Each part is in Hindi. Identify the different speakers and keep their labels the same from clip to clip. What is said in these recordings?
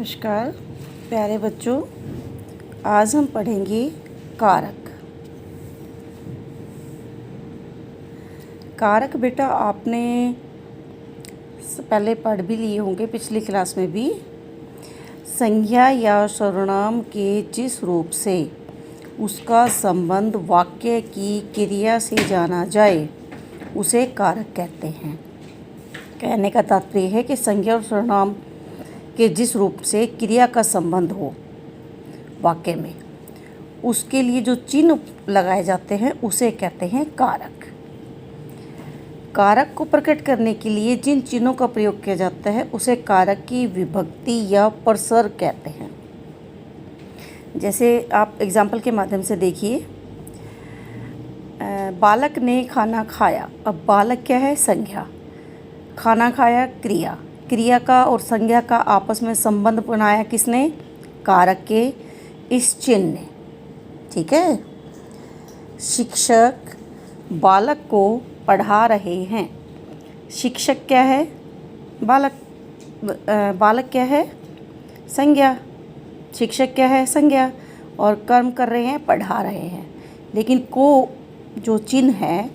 Speaker 1: नमस्कार प्यारे बच्चों, आज हम पढ़ेंगे कारक। कारक बेटा आपने पहले पढ़ भी लिए होंगे, पिछली क्लास में भी। संज्ञा या सर्वनाम के जिस रूप से उसका संबंध वाक्य की क्रिया से जाना जाए उसे कारक कहते हैं। कहने का तात्पर्य है कि संज्ञा और सर्वनाम के जिस रूप से क्रिया का संबंध हो वाक्य में, उसके लिए जो चिन्ह लगाए जाते हैं उसे कहते हैं कारक। कारक को प्रकट करने के लिए जिन चिन्हों का प्रयोग किया जाता है उसे कारक की विभक्ति या प्रसर्ग कहते हैं। जैसे आप एग्जाम्पल के माध्यम से देखिए, बालक ने खाना खाया। अब बालक क्या है? संज्ञा। खाना खाया क्रिया। क्रिया का और संज्ञा का आपस में संबंध बनाया किसने? कारक के इस चिन्ह ने। ठीक है। शिक्षक बालक को पढ़ा रहे हैं। शिक्षक क्या है? बालक। बालक क्या है? संज्ञा। शिक्षक क्या है? संज्ञा। और कर्म कर रहे हैं, पढ़ा रहे हैं। लेकिन को जो चिन्ह है,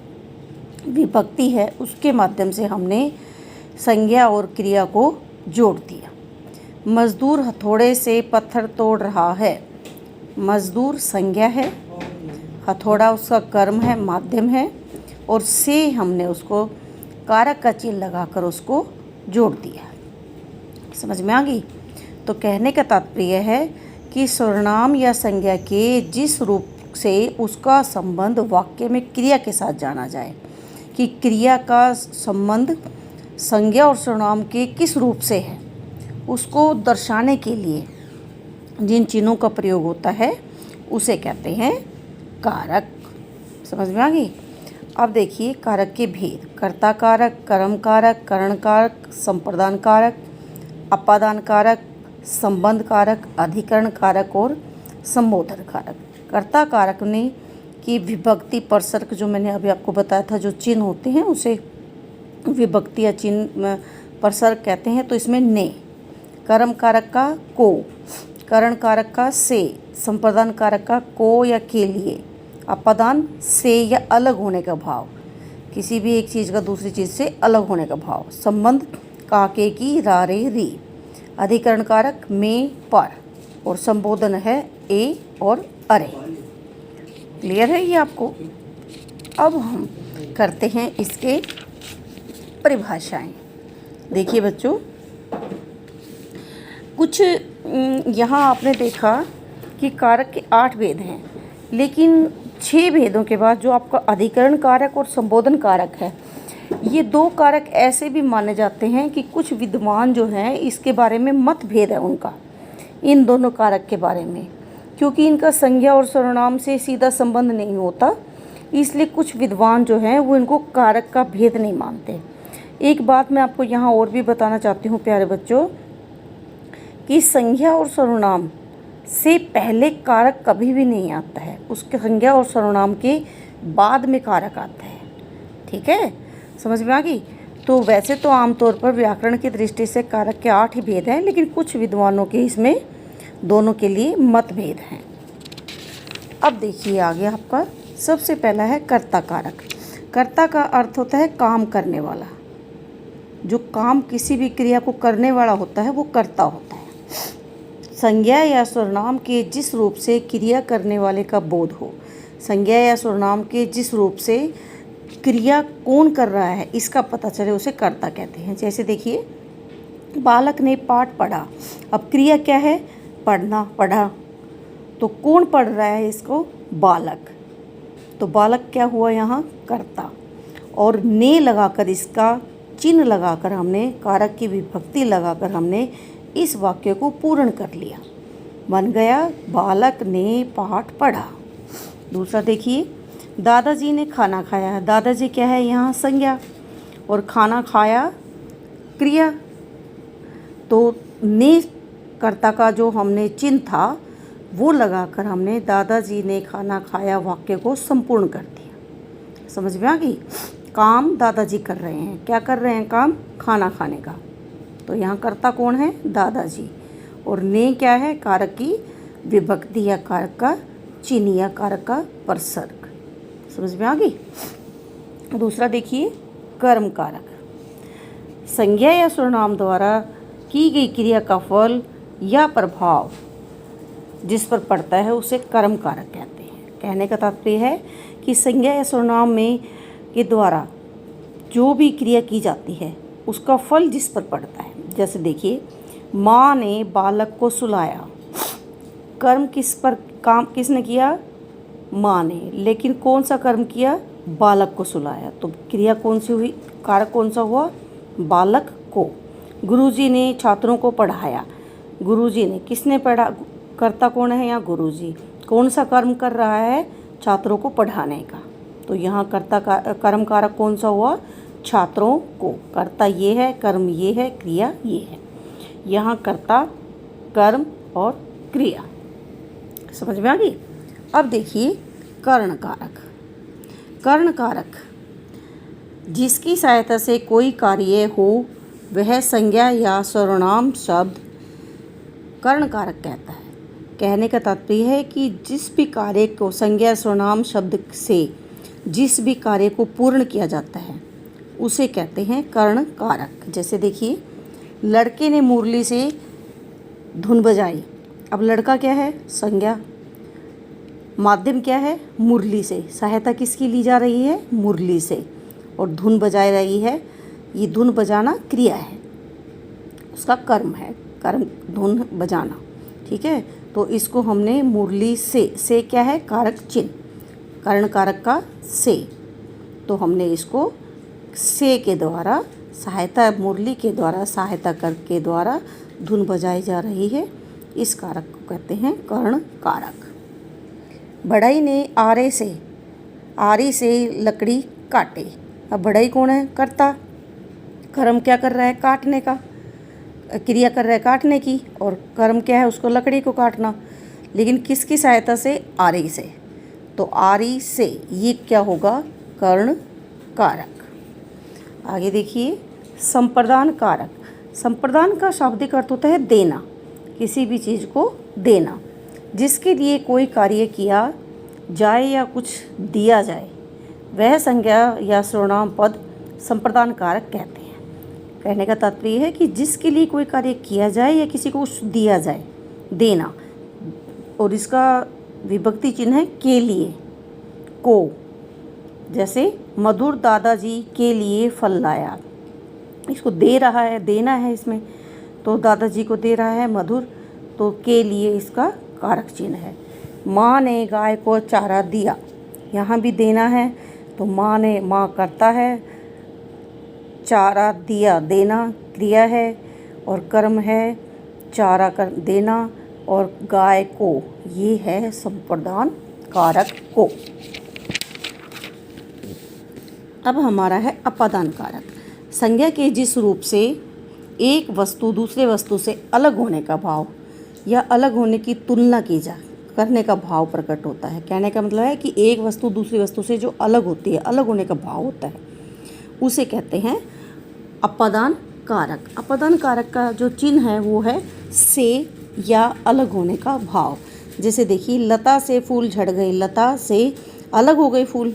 Speaker 1: विभक्ति है, उसके माध्यम से हमने संज्ञा और क्रिया को जोड़ दिया। मजदूर हथौड़े से पत्थर तोड़ रहा है। मजदूर संज्ञा है, हथौड़ा उसका कर्म है, माध्यम है, और से हमने उसको कारक का चिन्ह लगाकर उसको जोड़ दिया। समझ में आ गई? तो कहने का तात्पर्य है कि सर्वनाम या संज्ञा के जिस रूप से उसका संबंध वाक्य में क्रिया के साथ जाना जाए, कि क्रिया का संबंध संज्ञा और सर्वनाम के किस रूप से है, उसको दर्शाने के लिए जिन चिन्हों का प्रयोग होता है उसे कहते हैं कारक। समझ में आ गई? अब देखिए कारक के भेद। कर्ता कारक, कर्म कारक, करण कारक, संप्रदान कारक, अपादान कारक, संबंध कारक, अधिकरण कारक और संबोधन कारक। कर्ता कारक ने की विभक्ति प्रसर्ग, जो मैंने अभी आपको बताया था, जो चिन्ह होते हैं उसे विभक्ति या चिन्ह प्रसर्ग कहते हैं। तो इसमें ने, कर्म कारक का को, करण कारक का से, संप्रदान कारक का को या के लिए, अपादान से या अलग होने का भाव, किसी भी एक चीज़ का दूसरी चीज़ से अलग होने का भाव, संबंध का के की रा रे री, अधिकरण कारक में पर, और संबोधन है ए और अरे। क्लियर है ये आपको? अब हम करते हैं इसके परिभाषाएं। देखिए बच्चों, कुछ यहाँ आपने देखा कि कारक के 8 भेद हैं, लेकिन 6 भेदों के बाद जो आपका अधिकरण कारक और संबोधन कारक है, ये 2 कारक ऐसे भी माने जाते हैं कि कुछ विद्वान जो हैं इसके बारे में मतभेद है उनका, इन दोनों कारक के बारे में, क्योंकि इनका संज्ञा और सर्वनाम से सीधा संबंध नहीं होता, इसलिए कुछ विद्वान जो हैं वो इनको कारक का भेद नहीं मानते। एक बात मैं आपको यहाँ और भी बताना चाहती हूँ प्यारे बच्चों, कि संज्ञा और सर्वनाम से पहले कारक कभी भी नहीं आता है, उसके संज्ञा और सर्वनाम के बाद में कारक आता है। ठीक है, समझ में आ गई? तो वैसे तो आमतौर पर व्याकरण की दृष्टि से कारक के 8 ही भेद हैं, लेकिन कुछ विद्वानों के इसमें दोनों के लिए मतभेद हैं। अब देखिए आगे आपका सबसे पहला है कर्ता कारक। कर्ता का अर्थ होता है काम करने वाला। जो काम किसी भी क्रिया को करने वाला होता है वो कर्ता होता है। संज्ञा या सर्वनाम के जिस रूप से क्रिया करने वाले का बोध हो, संज्ञा या सर्वनाम के जिस रूप से क्रिया कौन कर रहा है इसका पता चले, उसे कर्ता कहते हैं। जैसे देखिए, बालक ने पाठ पढ़ा। अब क्रिया क्या है? पढ़ना, पढ़ा। तो कौन पढ़ रहा है इसको? बालक। तो बालक क्या हुआ यहाँ? कर्ता। और ने लगाकर, इसका चिन्ह लगाकर, हमने कारक की विभक्ति लगाकर हमने इस वाक्य को पूर्ण कर लिया। बन गया बालक ने पाठ पढ़ा। दूसरा देखिए, दादाजी ने खाना खाया। दादाजी क्या है यहाँ? संज्ञा। और खाना खाया क्रिया। तो ने कर्ता का जो हमने चिन्ह था वो लगाकर हमने दादाजी ने खाना खाया वाक्य को संपूर्ण कर दिया। समझ में आ गई? काम दादाजी कर रहे हैं। क्या कर रहे हैं काम? खाना खाने का। तो यहाँ कर्ता कौन है? दादाजी। और ने क्या है, कारक की विभक्ति या कारक का चिन्ह या कारक का प्रसर्ग। समझ में आ गई। दूसरा देखिए, कर्म कारक। संज्ञा या सर्वनाम द्वारा की गई क्रिया का फल या प्रभाव जिस पर पड़ता है उसे कर्म कारक कहते हैं। कहने का तात्पर्य है कि संज्ञा या सर्वनाम में के द्वारा जो भी क्रिया की जाती है उसका फल जिस पर पड़ता है। जैसे देखिए, माँ ने बालक को सुलाया। कर्म किसने किया? माँ ने। लेकिन कौन सा कर्म किया? बालक को सुलाया। तो क्रिया कौन सी हुई? कारक कौन सा हुआ? बालक को। गुरुजी ने छात्रों को पढ़ाया। गुरुजी ने, किसने पढ़ा? कर्ता कौन है यहाँ? गुरुजी। कौन सा कर्म कर रहा है? छात्रों को पढ़ाने का। तो यहाँ कर्म कारक कौन सा हुआ? छात्रों को। कर्ता ये है, कर्म ये है, क्रिया ये है। यहाँ कर्ता, कर्म और क्रिया। समझ में आ गई। अब देखिए, कर्ण कारक। कर्ण कारक जिसकी सहायता से कोई कार्य हो वह संज्ञा या सर्वनाम शब्द कर्ण कारक कहता है। कहने का तात्पर्य है कि जिस भी कार्य को संज्ञा सर्वनाम शब्द से जिस भी कार्य को पूर्ण किया जाता है उसे कहते हैं कर्ण कारक। जैसे देखिए, लड़के ने मुरली से धुन बजाई। अब लड़का क्या है? संज्ञा। माध्यम क्या है? मुरली से। सहायता किसकी ली जा रही है? मुरली से। और धुन बजा रही है, ये धुन बजाना क्रिया है, उसका कर्म है, कर्म धुन बजाना। ठीक है, तो इसको हमने मुरली से क्या है? कारक चिन्ह, कर्ण कारक का से। तो हमने इसको से के द्वारा सहायता, मुरली के द्वारा सहायता कर के द्वारा धुन बजाई जा रही है, इस कारक को कहते हैं कर्ण कारक। बढ़ई ने आरी से लकड़ी काटे। अब बढ़ई कौन है? कर्ता। कर्म क्या कर रहा है? काटने का। क्रिया कर रहा है काटने की, और कर्म क्या है? उसको लकड़ी को काटना। लेकिन किसकी सहायता से? आरी से। तो आरी से ये क्या होगा? कर्ण कारक। आगे देखिए, संप्रदान कारक। संप्रदान का शाब्दिक अर्थ होता है देना, किसी भी चीज़ को देना। जिसके लिए कोई कार्य किया जाए या कुछ दिया जाए वह संज्ञा या सर्वनाम पद संप्रदान कारक कहते हैं। कहने का तात्पर्य है कि जिसके लिए कोई कार्य किया जाए या किसी को कुछ दिया जाए, देना, और इसका विभक्ति चिन्ह है के लिए, को। जैसे मधुर दादाजी के लिए फल लाया। इसको दे रहा है, देना है इसमें, तो दादाजी को दे रहा है मधुर, तो के लिए इसका कारक चिन्ह है। माँ ने गाय को चारा दिया। यहाँ भी देना है, तो माँ करता है, चारा दिया देना क्रिया है, और कर्म है चारा कर देना, और गाय को ये है संप्रदान कारक को। अब हमारा है अपादान कारक। संज्ञा के जिस रूप से एक वस्तु दूसरे वस्तु से अलग होने का भाव या अलग होने की तुलना की जा करने का भाव प्रकट होता है। कहने का मतलब है कि एक वस्तु दूसरी वस्तु से जो अलग होती है, अलग होने का भाव होता है, उसे कहते हैं अपादान कारक। अपादान कारक का जो चिन्ह है वो है से या अलग होने का भाव। जैसे देखिए, लता से फूल झड़ गए। लता से अलग हो गए फूल।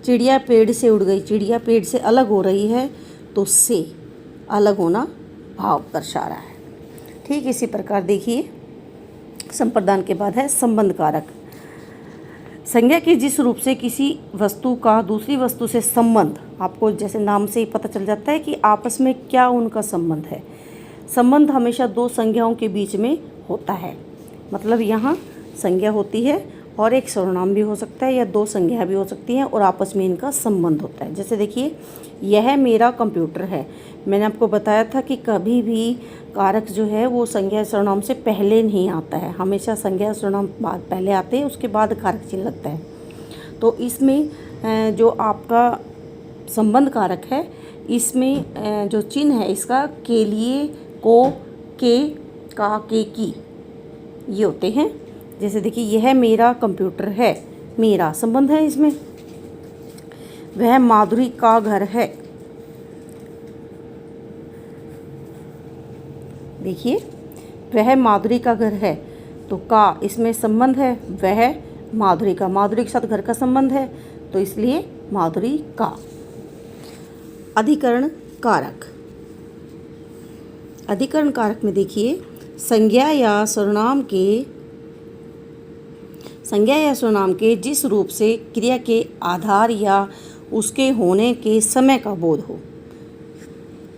Speaker 1: चिड़िया पेड़ से उड़ गई। चिड़िया पेड़ से अलग हो रही है, तो से अलग होना भाव दर्शा रहा है। ठीक इसी प्रकार देखिए, संप्रदान के बाद है संबंध कारक। संज्ञा के जिस रूप से किसी वस्तु का दूसरी वस्तु से संबंध, आपको जैसे नाम से ही पता चल जाता है कि आपस में क्या उनका संबंध है। संबंध हमेशा दो संज्ञाओं के बीच में होता है। मतलब यहाँ संज्ञा होती है और एक सर्वनाम भी हो सकता है, या दो संज्ञा भी हो सकती हैं, और आपस में इनका संबंध होता है। जैसे देखिए, यह मेरा कंप्यूटर है। मैंने आपको बताया था कि कभी भी कारक जो है वो संज्ञा सर्वनाम से पहले नहीं आता है, हमेशा संज्ञा सर्वनाम बाद पहले आते हैं, उसके बाद कारक चिन्ह लगता है। तो इसमें जो आपका संबंध कारक है, इसमें जो चिन्ह है इसका के लिए, को, के, का, के, की, ये होते हैं। जैसे देखिए, यह मेरा कंप्यूटर है, मेरा संबंध है इसमें। वह माधुरी का घर है। देखिए, वह माधुरी का घर है, तो का इसमें संबंध है, वह माधुरी का, माधुरी के साथ घर का संबंध है, तो इसलिए माधुरी का। अधिकरण कारक, अधिकरण कारक में देखिए संज्ञा या सर्वनाम के जिस रूप से क्रिया के आधार या उसके होने के समय का बोध हो,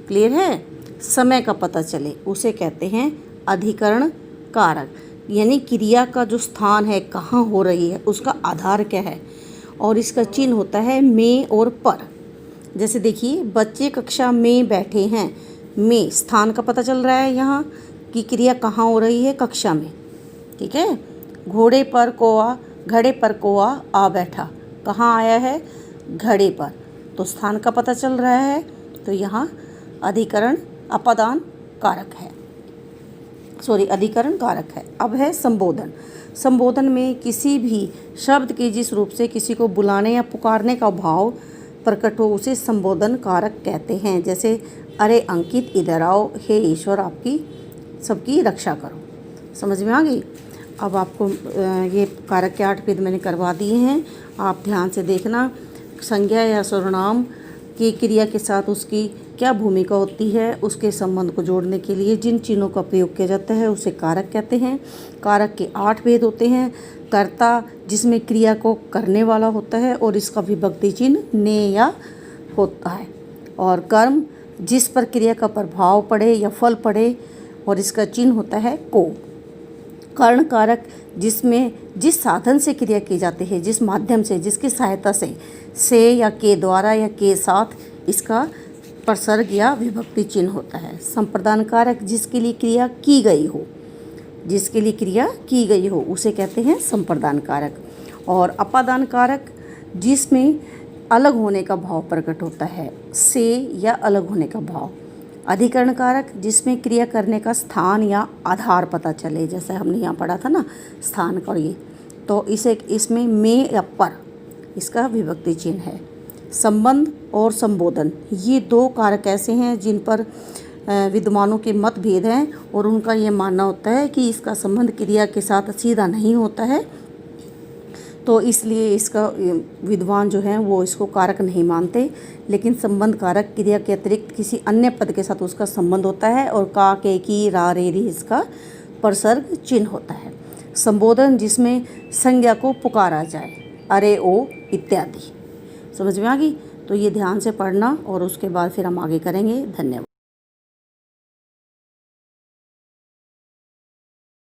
Speaker 1: क्लियर है, समय का पता चले, उसे कहते हैं अधिकरण कारक। यानी क्रिया का जो स्थान है, कहाँ हो रही है, उसका आधार क्या है, और इसका चिन्ह होता है में और पर। जैसे देखिए बच्चे कक्षा में बैठे हैं, में स्थान का पता चल रहा है यहाँ कि क्रिया कहाँ हो रही है, कक्षा में, ठीक है। घोड़े पर कोआ आ बैठा, कहाँ आया है, घड़े पर, तो स्थान का पता चल रहा है, तो यहाँ अधिकरण अपादान कारक है, अधिकरण कारक है। अब है संबोधन। संबोधन में किसी भी शब्द के जिस रूप से किसी को बुलाने या पुकारने का भाव प्रकट हो, उसे संबोधन कारक कहते हैं। जैसे अरे अंकित इधर आओ, हे ईश्वर आपकी सबकी रक्षा करो। समझ में आ गई। अब आपको ये कारक के 8 भेद मैंने करवा दिए हैं, आप ध्यान से देखना। संज्ञा या सर्वनाम की क्रिया के साथ उसकी क्या भूमिका होती है, उसके संबंध को जोड़ने के लिए जिन चिन्हों का प्रयोग किया जाता है उसे कारक कहते हैं। कारक के 8 भेद होते हैं। कर्ता, जिसमें क्रिया को करने वाला होता है और इसका विभक्ति चिन्ह ने या होता है। और कर्म, जिस पर क्रिया का प्रभाव पड़े या फल पड़े और इसका चिन्ह होता है को। कर्ण कारक, जिसमें जिस साधन से क्रिया की जाती है, जिस माध्यम से, जिसकी सहायता से या के द्वारा या के साथ इसका प्रसर्ग या विभक्ति चिन्ह होता है। संप्रदान कारक, जिसके लिए क्रिया की गई हो उसे कहते हैं संप्रदान कारक। और अपादान कारक, जिसमें अलग होने का भाव प्रकट होता है, से या अलग होने का भाव। अधिकरण कारक, जिसमें क्रिया करने का स्थान या आधार पता चले, जैसे हमने यहाँ पढ़ा था ना स्थान का, ये तो इसमें में या पर इसका विभक्ति चिन्ह है। संबंध और संबोधन, ये 2 कारक ऐसे हैं जिन पर विद्वानों के मतभेद हैं और उनका ये मानना होता है कि इसका संबंध क्रिया के साथ सीधा नहीं होता है, तो इसलिए इसका विद्वान जो हैं वो इसको कारक नहीं मानते। लेकिन संबंध कारक क्रिया के अतिरिक्त किसी अन्य पद के साथ उसका संबंध होता है और का, के, की, रा, रे, री इसका प्रसर्ग चिन्ह होता है। संबोधन, जिसमें संज्ञा को पुकारा जाए, अरे, ओ इत्यादि। समझ में आ गई। तो ये ध्यान से पढ़ना और उसके बाद फिर हम आगे करेंगे। धन्यवाद।